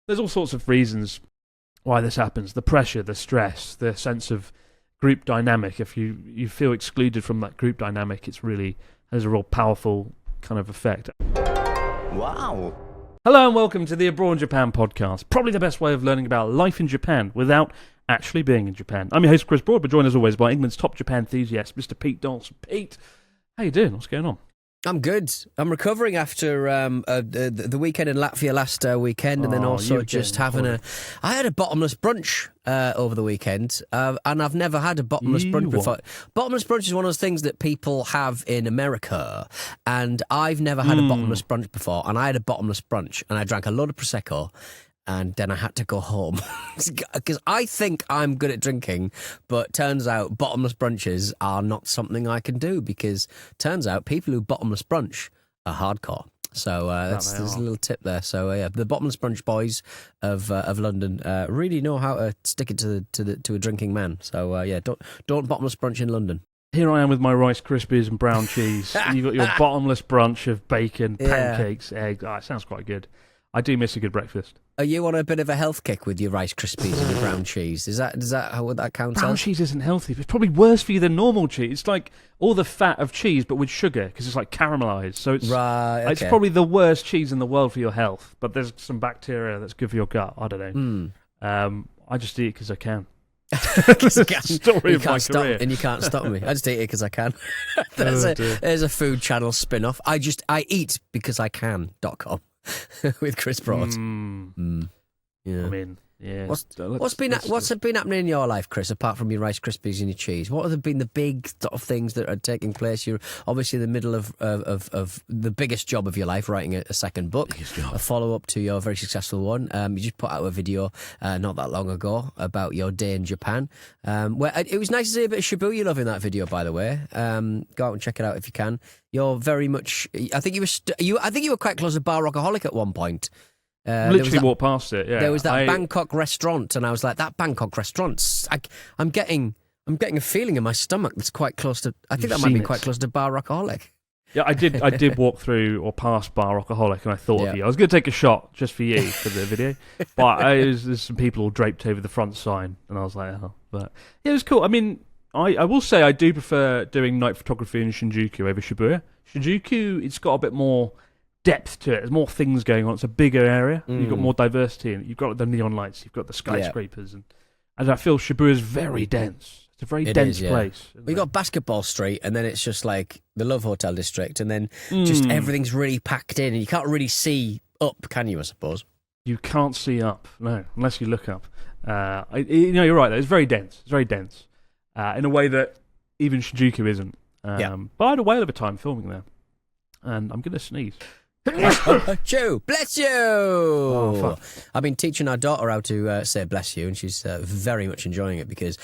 there's all sorts of reasons why this happens. The pressure, the stress, the sense of group dynamic. If you feel excluded from that group dynamic, it's really has a real powerful kind of effect. Wow. Hello and welcome to the Abroad in Japan podcast. Probably the best way of learning about life in Japan without actually being in Japan. I'm your host Chris Broad, but joined as always by England's top Japan enthusiast, Mr. Pete Dawson. Pete, how you doing? What's going on? I'm good. I'm recovering after the weekend in Latvia last weekend, and then also just having I had a bottomless brunch over the weekend, and I've never had a bottomless brunch before. Bottomless brunch is one of those things that people have in America, and I've never had a bottomless brunch before, and I had a bottomless brunch, and I drank a load of Prosecco, and then I had to go home because I think I'm good at drinking, but turns out bottomless brunches are not something I can do because turns out people who bottomless brunch are hardcore. So there's a little tip there. So yeah, the bottomless brunch boys of London really know how to stick it to a drinking man. So yeah, don't bottomless brunch in London. Here I am with my Rice Krispies and brown cheese. You've got your bottomless brunch of bacon, pancakes, eggs. It sounds quite good. I do miss a good breakfast. Are you on a bit of a health kick with your Rice Krispies and your brown cheese? Does that how would that count? Brown cheese isn't healthy. It's probably worse for you than normal cheese. It's like all the fat of cheese, but with sugar, because it's like caramelized. So it's It's probably the worst cheese in the world for your health. But there's some bacteria that's good for your gut. I don't know. I just eat it because I can. Story of my career. And you can't stop me. I just eat it because I can. There's a Food Channel spin-off. I eat because I can.com. with Chris Broad. Yeah. I mean, yeah. What's been happening in your life, Chris, apart from your Rice Krispies and your cheese? What have been the big sort of things that are taking place? You're obviously in the middle of the biggest job of your life, writing a second book, a follow-up to your very successful one. You just put out a video not that long ago about your day in Japan. Where it was nice to see a bit of Shibuya love in that video, by the way. Go out and check it out if you can. You're very much. I think you were quite close to Bar Rockaholic at one point. Literally walked past it. Yeah, there was that Bangkok restaurant, and I was like, that Bangkok restaurant. I'm getting a feeling in my stomach that's quite close to. I think that might be quite close to Bar Rockaholic. Yeah, I did walk through or past Bar Rockaholic, and I thought of you. I was going to take a shot just for you for the video, but there's some people all draped over the front sign, and I was like, oh, but yeah, it was cool. I mean, I will say I do prefer doing night photography in Shinjuku over Shibuya. Shinjuku, it's got a bit more depth to it. There's more things going on. It's a bigger area. You've got more diversity in it. You've got the neon lights. You've got the skyscrapers. And I feel Shibuya is very dense. It's a very dense place. We got Basketball Street, and then it's just like the Love Hotel district, and then just everything's really packed in, and you can't really see up, can you, I suppose? You can't see up, no, unless you look up. You're right, though. It's very dense. It's very dense. In a way that even Shinjuku isn't. But I had a whale of a time filming there. And I'm going to sneeze. Bless you! Oh, fuck. I've been teaching our daughter how to say bless you, and she's very much enjoying it because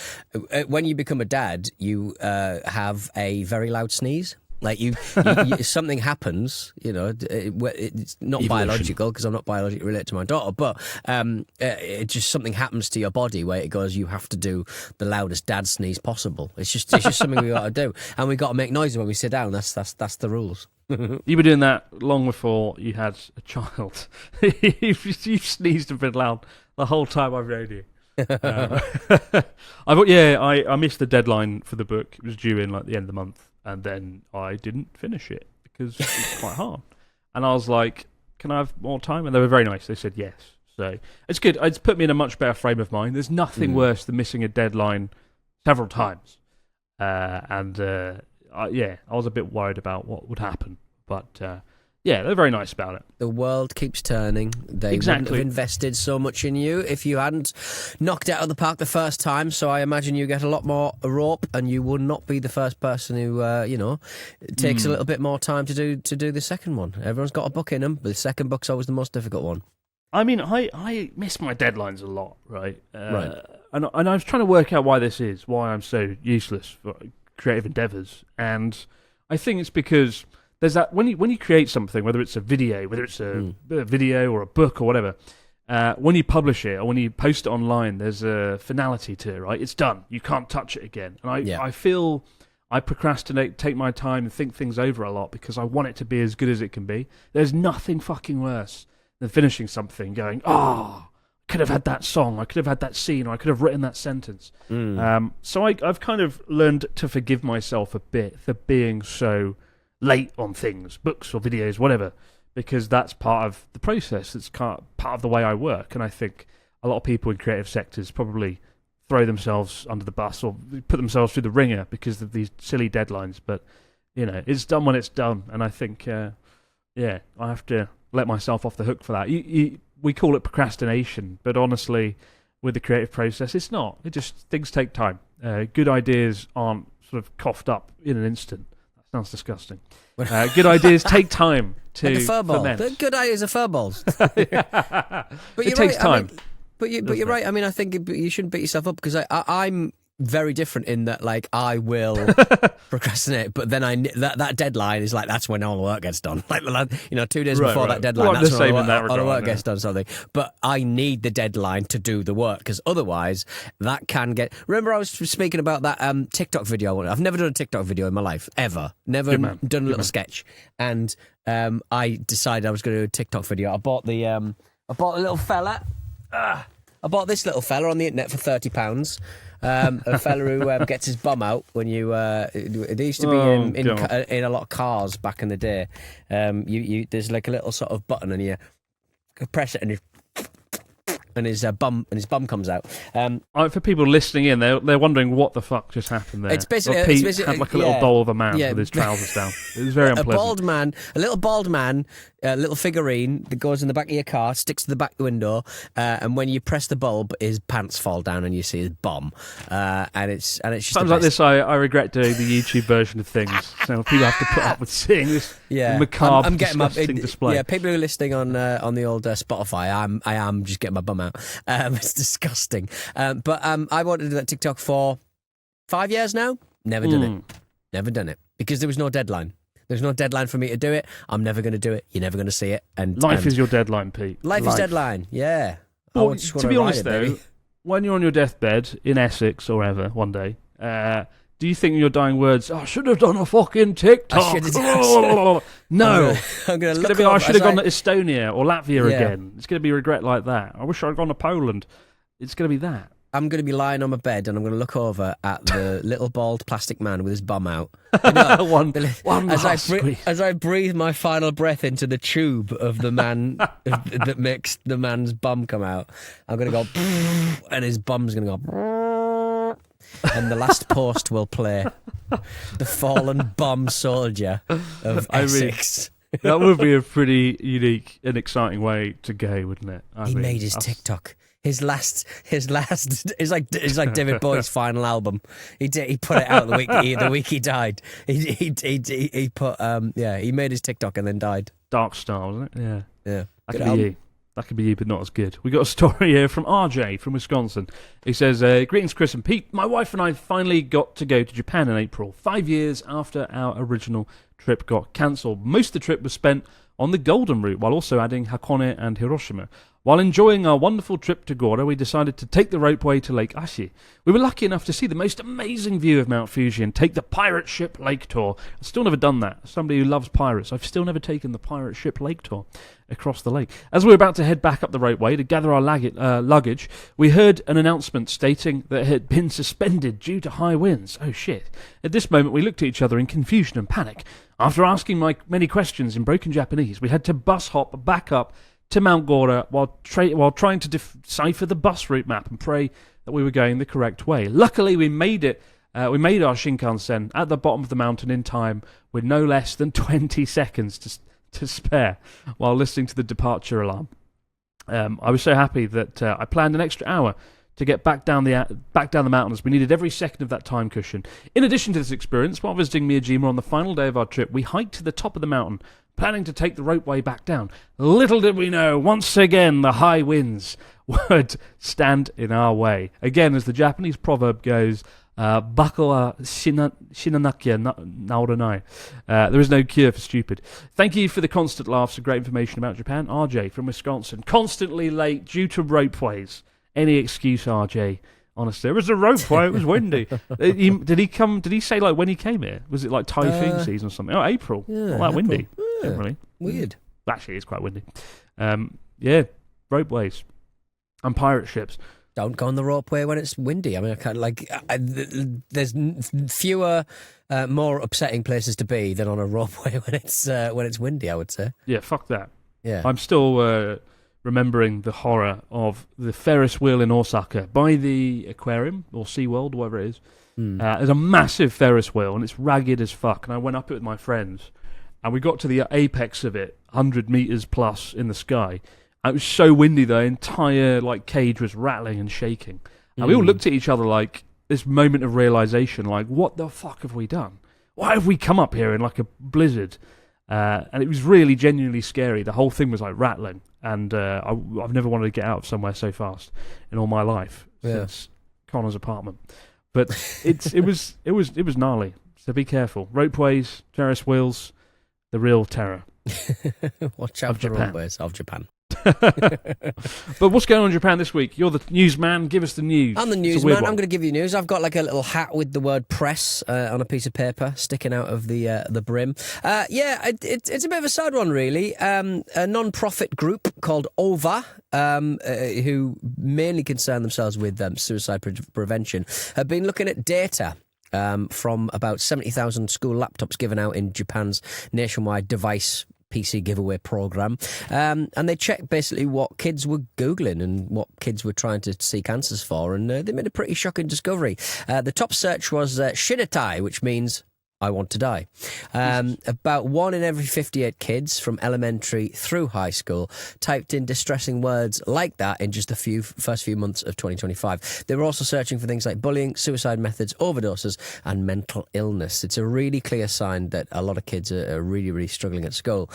when you become a dad, you have a very loud sneeze. Like you something happens, it's not biological because I'm not biologically related to my daughter, but it just something happens to your body where it goes, you have to do the loudest dad sneeze possible. It's just something we got to do, and we got to make noises when we sit down. That's the rules. You were doing that long before you had a child. You've sneezed a bit loud the whole time I've known you. I missed the deadline for the book. It was due in like the end of the month. And then I didn't finish it because it's quite hard. And I was like, can I have more time? And they were very nice. They said yes. So it's good. It's put me in a much better frame of mind. There's nothing worse than missing a deadline several times. I was a bit worried about what would happen. But they're very nice about it. The world keeps turning. They wouldn't have invested so much in you if you hadn't knocked it out of the park the first time. So I imagine you get a lot more rope, and you would not be the first person who, takes a little bit more time to do the second one. Everyone's got a book in them, but the second book's always the most difficult one. I mean, I miss my deadlines a lot, right? And I was trying to work out why this is, why I'm so useless for creative endeavours. And I think it's because there's that when you create something, whether it's a video, whether it's a video or a book or whatever, when you publish it or when you post it online, there's a finality to it, right? It's done. You can't touch it again. And I feel I procrastinate, take my time and think things over a lot because I want it to be as good as it can be. There's nothing fucking worse than finishing something going, could have had that song, I could have had that scene, or I could have written that sentence. So I've kind of learned to forgive myself a bit for being so late on things, books or videos, whatever, because that's part of the process. It's part of the way I work, and I think a lot of people in creative sectors probably throw themselves under the bus or put themselves through the ringer because of these silly deadlines. But, it's done when it's done, and I think, I have to let myself off the hook for that. We call it procrastination, but honestly, with the creative process, it's not. Things take time. Good ideas aren't sort of coughed up in an instant. That sounds disgusting. Good ideas take time to like a fur ball. ferment. Good ideas are fur balls. But it takes time. But you're right. I mean, I think you shouldn't beat yourself up because I'm very different in that, like, I will procrastinate, but then that deadline is like, that's when all the work gets done. Like, 2 days before that deadline, that's when all the work gets done. Something. But I need the deadline to do the work because otherwise that can get. Remember, I was speaking about that TikTok video. I've never done a TikTok video in my life ever. Never done a little sketch, and I decided I was going to do a TikTok video. I bought a little fella. I bought this little fella on the internet for £30. A fella who gets his bum out when you. They used to be in a lot of cars back in the day. There's like a little sort of button and you press it and his bum comes out. For people listening in, they're wondering what the fuck just happened there. It's basically Pete had like a little doll of a man with his trousers down. It was very unpleasant. A little bald man, a little figurine that goes in the back of your car, sticks to the back window, and when you press the bulb, his pants fall down and you see his bum. And it's just times like this, I regret doing the YouTube version of things. So people have to put up with seeing this macabre, disgusting display. Yeah, people who are listening on the old Spotify, I am just getting my bum out. It's disgusting. But I wanted to do that TikTok for 5 years now. Never done it because there was no deadline. There's no deadline for me to do it. I'm never going to do it. You're never going to see it. And life is your deadline, Pete. Life is deadline. Yeah. Well, to be honest, though, when you're on your deathbed in Essex or ever one day, do you think in your dying words, I should have done a fucking TikTok? No. I'm gonna look I should have gone to Estonia or Latvia again. It's going to be regret like that. I wish I'd gone to Poland. It's going to be that. I'm going to be lying on my bed and I'm going to look over at the little bald plastic man with his bum out. As I breathe my final breath into the tube of the man that makes the man's bum come out, I'm going to go, and his bum's going to go, and the last post will play the fallen bum soldier of Essex. That would be a pretty unique and exciting way to go, wouldn't it? He made his TikTok. His last is like David Bowie's final album. He put it out the week he died. He made his TikTok and then died. Dark Star, wasn't it? Yeah. That could be you. That could be you, but not as good. We got a story here from RJ from Wisconsin. He says, "Greetings, Chris and Pete. My wife and I finally got to go to Japan in April, 5 years after our original trip got cancelled. Most of the trip was spent on the Golden Route, while also adding Hakone and Hiroshima. While enjoying our wonderful trip to Gora, we decided to take the ropeway to Lake Ashi. We were lucky enough to see the most amazing view of Mount Fuji and take the pirate ship lake tour. I've still never done that. As somebody who loves pirates, I've still never taken the pirate ship lake tour across the lake. As we were about to head back up the ropeway to gather our luggage, we heard an announcement stating that it had been suspended due to high winds. Oh shit. At this moment, we looked at each other in confusion and panic. After asking many questions in broken Japanese, we had to bus hop back up to Mount Gora while trying to decipher the bus route map and pray that we were going the correct way. Luckily, we made it. We made our Shinkansen at the bottom of the mountain in time with no less than 20 seconds to spare while listening to the departure alarm. I was so happy that I planned an extra hour to get back down the mountains. We needed every second of that time cushion. In addition to this experience, while visiting Miyajima on the final day of our trip, we hiked to the top of the mountain, planning to take the ropeway back down. Little did we know, once again, the high winds would stand in our way. Again, as the Japanese proverb goes, Bako wa shinanakia naoranai. There is no cure for stupid. Thank you for the constant laughs and great information about Japan. RJ from Wisconsin. Constantly late due to ropeways. Any excuse, RJ. Honestly, there was a ropeway. It was windy. Did he say like when he came here? Was it like typhoon season or something? Oh, April. Yeah, not that windy. Yeah, really weird. Actually, it's quite windy. Yeah, ropeways. and pirate ships. Don't go on the ropeway when it's windy. I mean, there's fewer, more upsetting places to be than on a ropeway when it's windy, I would say. Yeah, fuck that. Yeah. I'm still remembering the horror of the Ferris wheel in Osaka by the aquarium or SeaWorld, whatever it is. There's a massive Ferris wheel and it's ragged as fuck. And I went up it with my friends and we got to the apex of it, 100 meters plus in the sky. And it was so windy, the entire cage was rattling and shaking. And we all looked at each other like this moment of realization, like, what the fuck have we done? Why have we come up here in like a blizzard? And it was really genuinely scary. The whole thing was like rattling. And I've never wanted to get out of somewhere so fast in all my life since Connor's apartment. But it was gnarly. So be careful. Ropeways, Ferris wheels, the real terror. Watch out for the ropeways of Japan. But what's going on in Japan this week? You're the newsman. Give us the news. I'm the newsman. I'm going to give you news. I've got like a little hat with the word press on a piece of paper sticking out of the brim. It's a bit of a sad one, really. A non-profit group called OVA, who mainly concern themselves with suicide prevention, have been looking at data from about 70,000 school laptops given out in Japan's nationwide device PC giveaway program, and they checked basically what kids were Googling and what kids were trying to seek answers for, and they made a pretty shocking discovery. The top search was Shinitai, which means I want to die. About 1 in every 58 kids from elementary through high school typed in distressing words like that in just the first few months of 2025. They were also searching for things like bullying, suicide methods, overdoses, and mental illness. It's a really clear sign that a lot of kids are really, really struggling at school.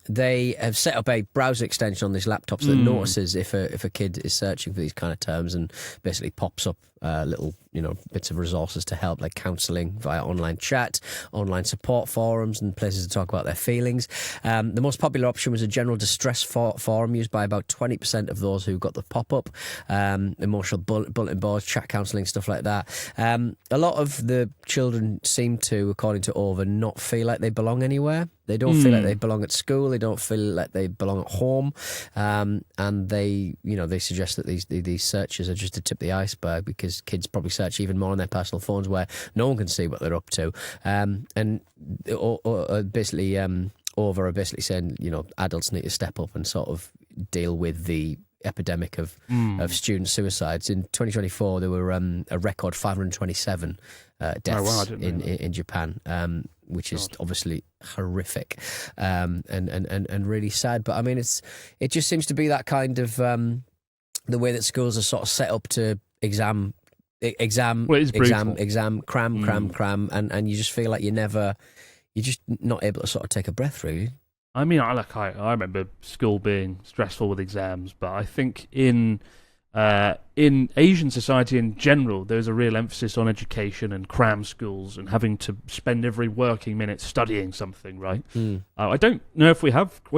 They have set up a browser extension on these laptops that notices if a kid is searching for these kind of terms and basically pops up little bits of resources to help, like counselling via online chat, online support forums, and places to talk about their feelings. The most popular option was a general distress forum used by about 20% of those who got the pop-up. Emotional bulletin boards, chat counselling, stuff like that. A lot of the children seem to, according to OVA, not feel like they belong anywhere. They don't feel like they belong at school. They don't feel like they belong at home. And they suggest that these searches are just to tip the iceberg, because kids probably search even more on their personal phones where no one can see what they're up to. Basically, OVA are basically saying, adults need to step up and sort of deal with the epidemic of student suicides. In 2024, there were a record 527 deaths in Japan, which is obviously horrific and really sad. But I mean, it just seems to be that kind of the way that schools are sort of set up to exam, cram, and you just feel like you're just not able to sort of take a breath, really. I mean, I remember school being stressful with exams, but I think in Asian society in general, there's a real emphasis on education and cram schools and having to spend every working minute studying something, right? I don't know if we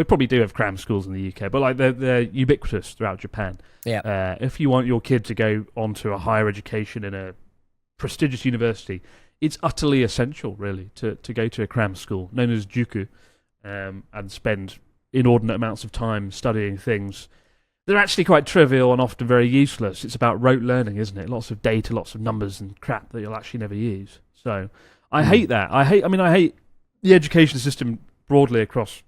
probably do have cram schools in the UK, but they're ubiquitous throughout Japan. Yeah. If you want your kid to go on to a higher education in a prestigious university, it's utterly essential, really, to go to a cram school known as Juku, and spend inordinate amounts of time studying things. They're actually quite trivial and often very useless. It's about rote learning, isn't it? Lots of data, lots of numbers and crap that you'll actually never use. So I hate that. I hate the education system broadly across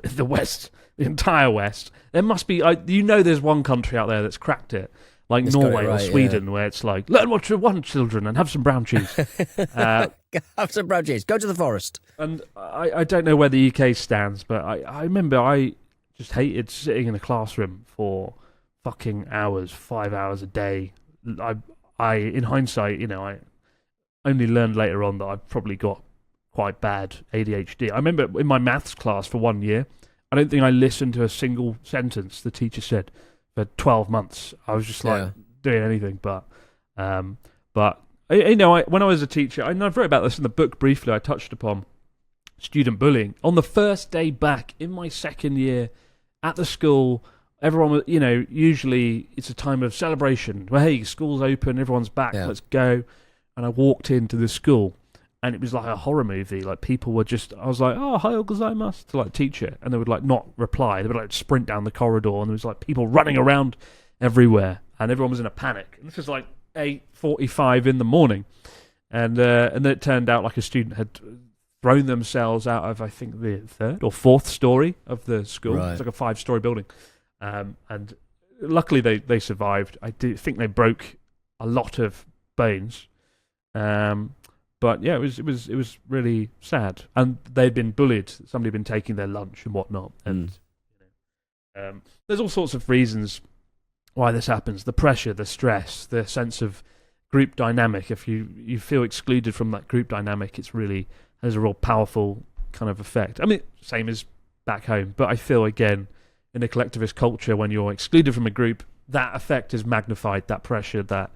the West, the entire West. There must be, there's one country out there that's cracked it, like Norway or Sweden, where it's like, learn what you want, children, and have some brown cheese. Have some brown cheese. Go to the forest. And I don't know where the UK stands, but I remember I just hated sitting in a classroom for fucking hours, 5 hours a day. I in hindsight, I only learned later on that I've probably got quite bad ADHD. I remember in my maths class for 1 year, I don't think I listened to a single sentence the teacher said for 12 months. I was just doing anything but when I was a teacher, and I've wrote about this in the book briefly, I touched upon student bullying. On the first day back in my second year at the school, everyone was, usually it's a time of celebration. Well, hey, school's open, everyone's back, let's go. And I walked into the school, and it was like a horror movie. Like people were just, I was like, oh, ohayou gozaimasu to like teach it, and they would like not reply. They would like sprint down the corridor, and there was like people running around everywhere, and everyone was in a panic. And this was like 8:45 in the morning, and then it turned out like a student had thrown themselves out of, I think, the 3rd or 4th story of the school. Right. It's like a 5-story building, and luckily they survived. I do think they broke a lot of bones, but yeah, it was really sad. And they'd been bullied. Somebody had been taking their lunch and whatnot, and there's all sorts of reasons why this happens: the pressure, the stress, the sense of group dynamic. If you feel excluded from that group dynamic, it's really has a real powerful kind of effect. I mean, same as back home, but I feel again in a collectivist culture, when you're excluded from a group, that effect is magnified. That pressure, that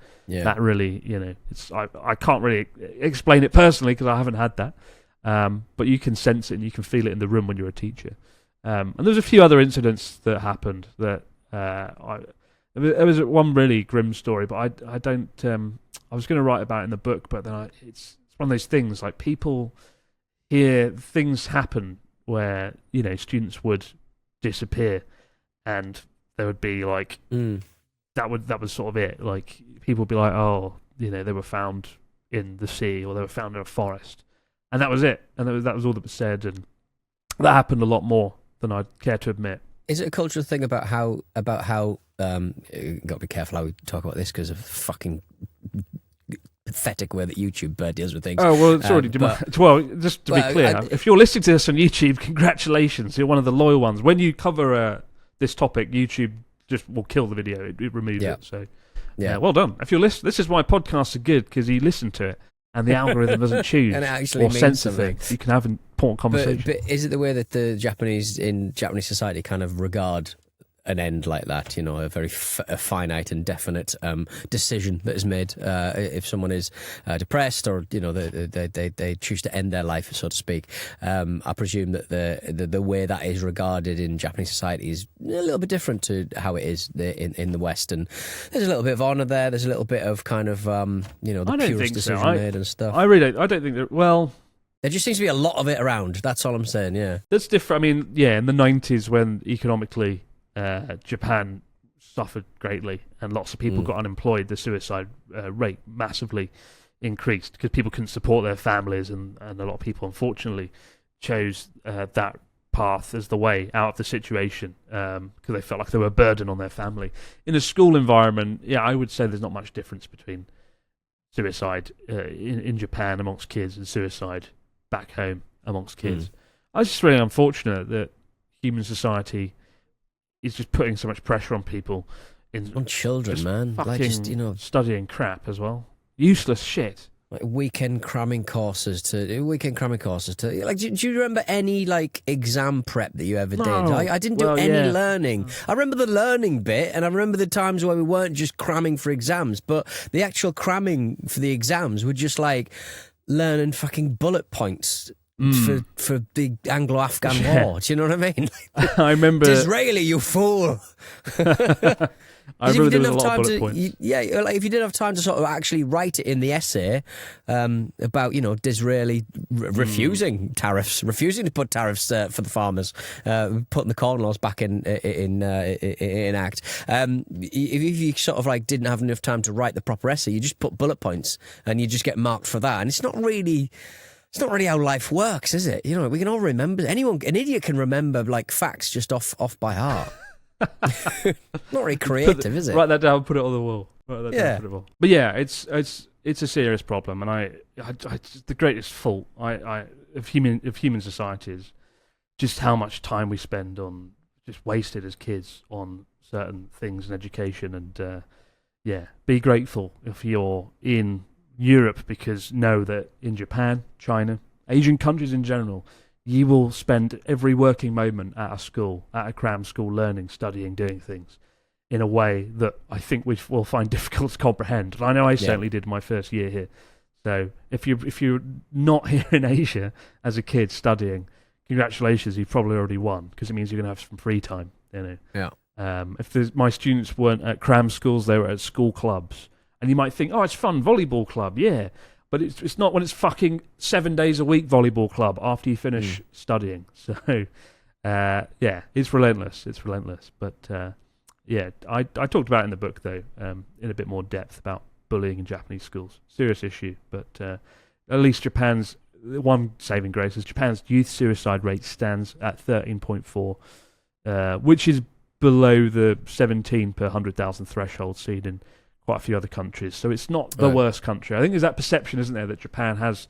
really, it's I can't really explain it personally because I haven't had that, but you can sense it and you can feel it in the room when you're a teacher. And there's a few other incidents that happened that there was one really grim story, but I don't. I was going to write about it in the book, but then it's one of those things like people hear things happen where students would disappear, and there would be like that was sort of it. Like people would be like, oh, they were found in the sea or they were found in a forest, and that was it. And that was all that was said, and that happened a lot more than I'd care to admit. Is it a cultural thing about how got to be careful how we talk about this because of fucking pathetic way that YouTube deals with things. Oh, well, it's already... well, just to be clear, if you're listening to this on YouTube, congratulations, you're one of the loyal ones. When you cover this topic, YouTube just will kill the video. It removes it. So, well done. If you're listening, this is why podcasts are good, because you listen to it, and the algorithm doesn't choose and it actually or censor something. Things. You can have important conversations. But is it the way that the Japanese society kind of regard an end like that, a very a finite and definite decision that is made if someone is depressed or they choose to end their life, so to speak. I presume that the way that is regarded in Japanese society is a little bit different to how it is in the West, and there's a little bit of honour there. There's a little bit of kind of the purest decision made and stuff. I don't think that. Well, there just seems to be a lot of it around. That's all I'm saying. Yeah, that's different. I mean, in the 90s when economically Japan suffered greatly and lots of people got unemployed, the suicide rate massively increased because people couldn't support their families, and a lot of people unfortunately chose that path as the way out of the situation because they felt like they were a burden on their family. In a school environment, I would say there's not much difference between suicide in Japan amongst kids and suicide back home amongst kids. It's just really unfortunate that human society is just putting so much pressure on people on children, man. Like just studying crap as well, useless shit. Like weekend cramming courses to like. Do you remember any like exam prep that you ever did? I didn't do any learning. I remember the learning bit, and I remember the times where we weren't just cramming for exams, but the actual cramming for the exams were just like learning fucking bullet points. For the Anglo-Afghan War, do you know what I mean? I remember Disraeli, you fool. I remember there was a lot of bullet points. Like if you didn't have time to sort of actually write it in the essay about Disraeli refusing to put tariffs for the farmers, putting the corn laws back in act. If you sort of like didn't have enough time to write the proper essay, you just put bullet points and you just get marked for that, and it's not really how life works, is it? We can all remember. An idiot can remember like facts just off by heart. Not very creative, is it? Write that down, put it on the wall. But it's a serious problem, and I the greatest fault of human society is just how much time we spend on just wasted as kids on certain things in education, and be grateful if you're in Europe, because know that in Japan, China, Asian countries in general, you will spend every working moment at a cram school, learning, studying, doing things in a way that I think we will find difficult to comprehend. And I know I certainly did my first year here. So if you're not here in Asia as a kid studying, congratulations, you've probably already won, because it means you're going to have some free time. Yeah. If my students weren't at cram schools, they were at school clubs. And you might think, oh, it's fun, volleyball club, yeah. but it's not when it's fucking 7 days a week volleyball club after you finish studying. So, it's relentless. It's relentless. But, I talked about it in the book, though, in a bit more depth about bullying in Japanese schools. Serious issue, but at least Japan's... One saving grace is Japan's youth suicide rate stands at 13.4, which is below the 17 per 100,000 threshold seen in quite a few other countries. So it's not the worst country. I think there's that perception, isn't there, that Japan has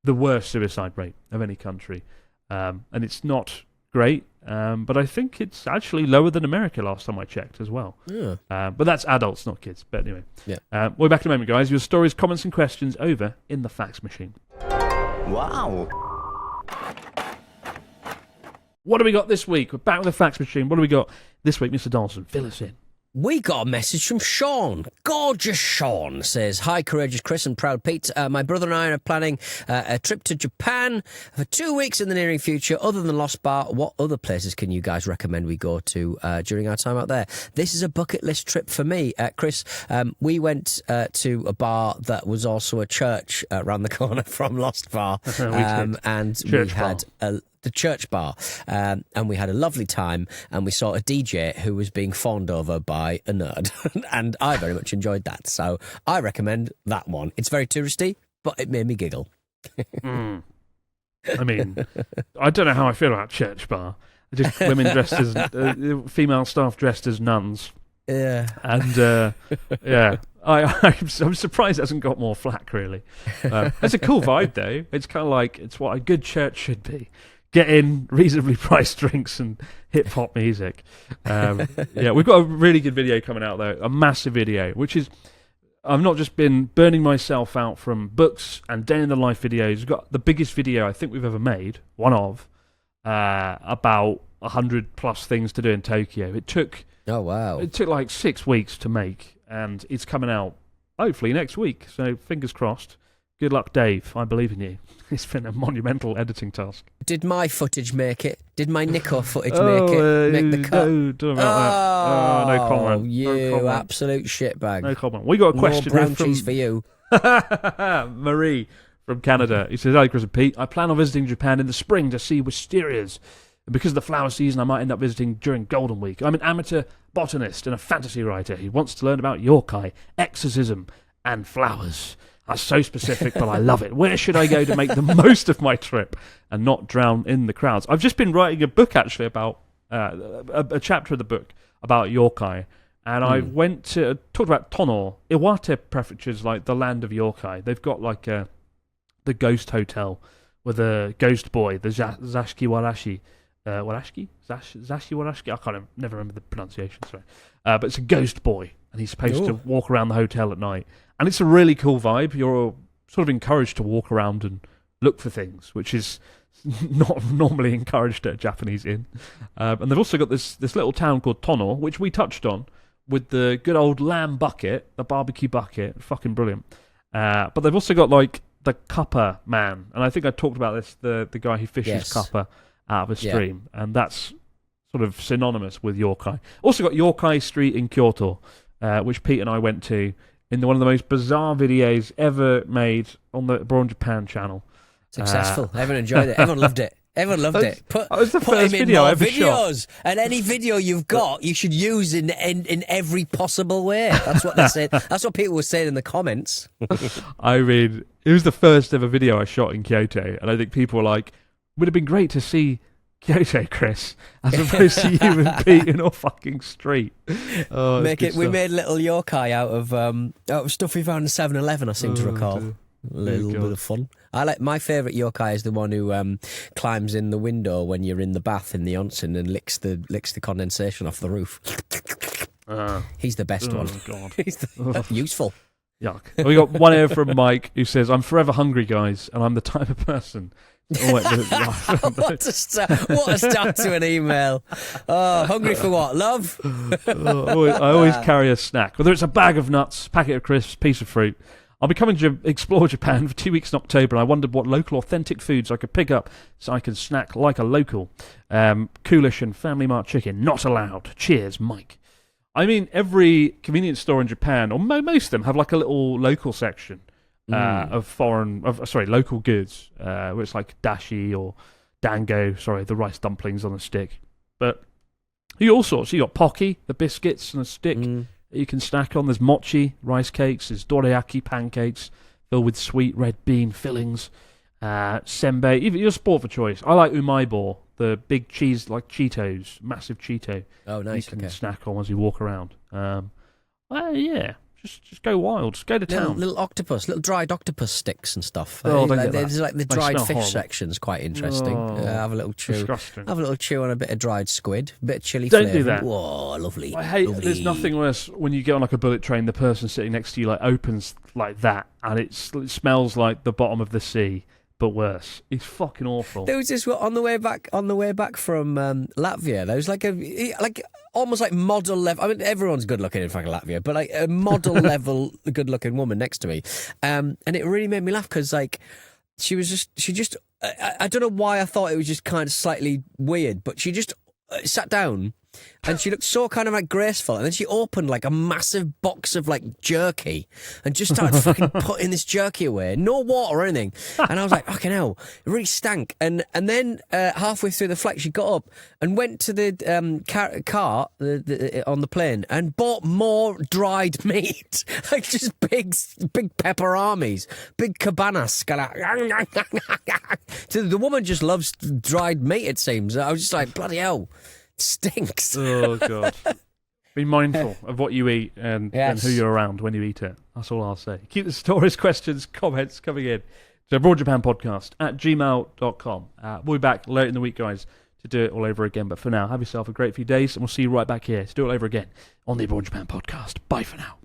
the worst suicide rate of any country. And it's not great, but I think it's actually lower than America last time I checked as well. Yeah. But that's adults, not kids. But anyway, we'll be back in a moment, guys. Your stories, comments and questions over in the fax machine. Wow. What do we got this week? We're back with the fax machine. What do we got this week, Mr. Donaldson? Fill us in. We got a message from Sean. Gorgeous Sean says, "Hi, courageous Chris and proud Pete. My brother and I are planning a trip to Japan for 2 weeks in the near future. Other than Lost Bar, what other places can you guys recommend we go to during our time out there? This is a bucket list trip for me, Chris. We went to a bar that was also a church around the corner from Lost Bar, and we had the church bar, and we had a lovely time, and we saw a DJ who was being fawned over by a nerd, and I very much enjoyed that, so I recommend that one. It's very touristy, but it made me giggle." I mean, I don't know how I feel about church bar. Just women dressed as female staff dressed as nuns. Yeah, and I'm surprised it hasn't got more flack. Really, it's a cool vibe though. It's kind of like it's what a good church should be. Get in reasonably priced drinks and hip-hop music. We've got a really good video coming out, though. A massive video, which is... I've not just been burning myself out from books and day-in-the-life videos. We've got the biggest video I think we've ever made, about 100-plus things to do in Tokyo. It took... Oh, wow. It took like 6 weeks to make, and it's coming out, hopefully, next week. So, fingers crossed. Good luck, Dave. I believe in you. It's been a monumental editing task. Did my footage make it? Did my Nico footage make the cut? No, don't about that. No comment. You absolute shitbag. No comment. We got a question More brown cheese for you. Marie from Canada. He says, "Hi, Chris and Pete. I plan on visiting Japan in the spring to see wisterias. And because of the flower season, I might end up visiting during Golden Week. I'm an amateur botanist and a fantasy writer who wants to learn about yokai, exorcism, and flowers. That's so specific, but I love it. Where should I go to make the most of my trip and not drown in the crowds?" I've just been writing a book, actually, about a chapter of the book about yokai. And I went to talked about Tono. Iwate Prefecture's like the land of yokai. They've got like the ghost hotel with a ghost boy, the Zashiki Warashi. Warashiki? Zashi Warashiki? I can't never remember the pronunciation, sorry. But it's a ghost boy, and he's supposed to walk around the hotel at night. And it's a really cool vibe. You're sort of encouraged to walk around and look for things, which is not normally encouraged at a Japanese inn. And they've also got this little town called Tono, which we touched on, with the good old lamb bucket, the barbecue bucket. Fucking brilliant. But they've also got, like, the cuppa man. And I think I talked about this, the guy who fishes cuppa out of a stream. Yeah. And that's sort of synonymous with yokai. Also got Yokai Street in Kyoto, which Pete and I went to in one of the most bizarre videos ever made on the Abroad Japan channel. Successful. Everyone enjoyed it. Everyone loved it. Everyone loved it. That was the first video I ever shot. And any video you've got, you should use in every possible way. That's what they said. That's what people were saying in the comments. I mean, it was the first ever video I shot in Kyoto, and I think people were like, "Would have been great to see Kyoto, Chris, as opposed to you and Pete in our fucking street." We made little yokai out of stuff we found in 7-Eleven, I seem to recall. Dear. A little bit of fun. My favourite yokai is the one who climbs in the window when you're in the bath in the onsen and licks the condensation off the roof. He's the best one. God. He's useful. Yuck. We got one here from Mike who says, "I'm forever hungry, guys, and I'm the type of person." What a start to an email. Oh, hungry for what? Love? I always carry a snack, whether it's a bag of nuts, packet of crisps, piece of fruit. I'll be coming to explore Japan for 2 weeks in October, and I wondered what local authentic foods I could pick up so I can snack like a local. Coolish and Family Mart chicken, not allowed. Cheers, Mike. I mean, every convenience store in Japan, or most of them, have like a little local section. of local goods, where it's like dashi or dango, the rice dumplings on a stick. But all sorts. You got pocky, the biscuits on a stick that you can snack on. There's mochi, rice cakes. There's dorayaki, pancakes filled with sweet red bean fillings. Senbei, even your sport for choice. I like umaibo, the big cheese like Cheetos, massive Cheeto. Oh, nice. You can snack on as you walk around. Yeah. Just go wild. Just go to town. Little dried octopus sticks and stuff. Oh, don't get that. There's like the dried fish horrible. section's quite interesting. Have a little chew. Disgusting. Have a little chew on a bit of dried squid, a bit of chili flavour. Don't do that. Whoa, lovely. I hate. Lovely. There's nothing worse when you get on like a bullet train. The person sitting next to you like opens like that, and it smells like the bottom of the sea, but worse. It's fucking awful. There was this on the way back from Latvia. There was like almost like model level. I mean, everyone's good looking in fucking Latvia, but like a model level good looking woman next to me, and it really made me laugh because like she just I don't know why I thought it was just kind of slightly weird, but she just sat down. And she looked so kind of like graceful, and then she opened like a massive box of like jerky and just started fucking putting this jerky away, no water or anything. And I was like, fucking hell, it really stank. And then halfway through the flight, she got up and went to the car on the plane and bought more dried meat, like just big pepper armies, big cabanas. The woman just loves dried meat. It seems. I was just like, bloody hell. Stinks. Oh, God. Be mindful of what you eat and who you're around when you eat it. That's all I'll say. Keep the stories, questions, comments coming in to broadjapanpodcast@gmail.com. We'll be back later in the week, guys, to do it all over again. But for now, have yourself a great few days, and we'll see you right back here to do it all over again on the Broad Japan Podcast. Bye for now.